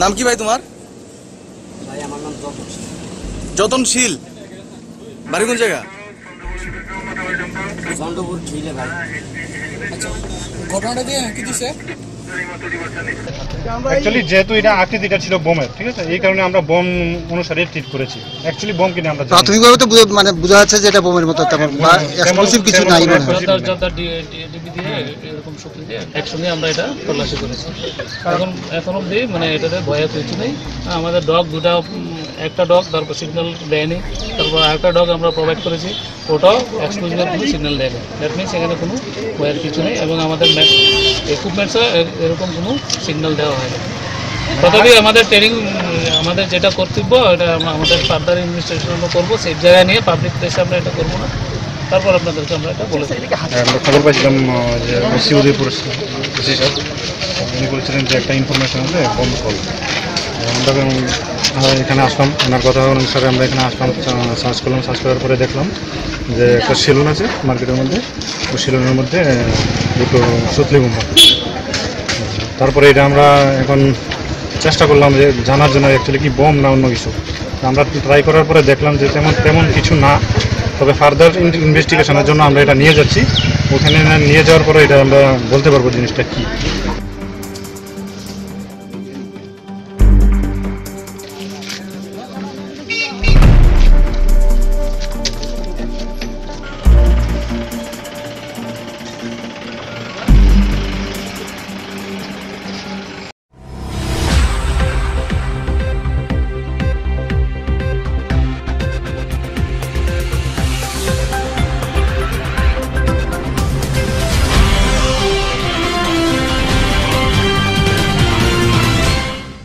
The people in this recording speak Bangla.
নাম কি ভাই তোমার? ভাই আমার নাম যতনশীল। বাড়ি কোন জায়গা? চন্দ্রপুর ঝিলে ভাই। আচ্ছা, ঘটনাটা দিয়ে কি দিছে? অ্যাকচুয়ালি যেহেতু এটা আকৃতিটা ছিল বোমের, ঠিক আছে, এই কারণে আমরা বোম অনুসারে ট্রিট করেছি। অ্যাকচুয়ালি বোম কিনে আমরা প্রাথমিকভাবে তো মানে বোঝা যাচ্ছে যে এটা বোমের মতো, তেমন এক্সপ্লোসিভ কিছু নাই মনে হয়। ডিবি দিয়ে এরকম শক্তি দিয়ে একসঙ্গে আমরা এটা তল্লাশি করেছি। এখন অবধি মানে এটাতে ভয়ের কিছু নেই। আমাদের ডগ দুটা, একটা ডগ তারপর সিগন্যাল দেয়নি, তারপর আরেকটা ডগ আমরা প্রোভাইড করেছি, ওটাও এক্সপ্লোজিভের কোনো সিগন্যাল দেয়নি। দ্যাট মিনস এখানে কোনো ভয়ের কিছু নেই এবং আমাদের ইকুইপমেন্টসও এরকম কোনো সিগন্যাল দেওয়া হয়নি। তথাপি আমাদের ট্রেনিং, আমাদের যেটা কর্তব্য এটা আমাদের ফার্দার ইনভেস্টিগেশন করবো, সেই জায়গায় নিয়ে পাবলিক প্লেসে আমরা এটা করবো না। তারপর আপনাদেরকে আমরা এটা বলে দিই। আমরা খবর পাইছিলাম যে ওসি উদয়পুর ওসি সাহেব উনি বলছিলেন যে একটা ইনফরমেশন আছে বোম কল। আমরা এখানে আসলাম, ওনার কথা অনুসারে আমরা এখানে আসলাম, সার্চ করলাম। সার্চ করার পরে দেখলাম যে একটা সেলুন আছে মার্কেটের মধ্যে, ওই সেলুনের মধ্যে দুটো সুতলি বোম। তারপরে এটা আমরা এখন চেষ্টা করলাম যে জানার জন্য অ্যাকচুয়ালি কি বোম না অন্য কিছু। আমরা ট্রাই করার পরে দেখলাম যে তেমন কিছু না, তবে ফার্দার ইনভেস্টিগেশনের জন্য আমরা এটা নিয়ে যাচ্ছি। ওখানে নিয়ে যাওয়ার পরে এটা আমরা বলতে পারবো জিনিসটা কী।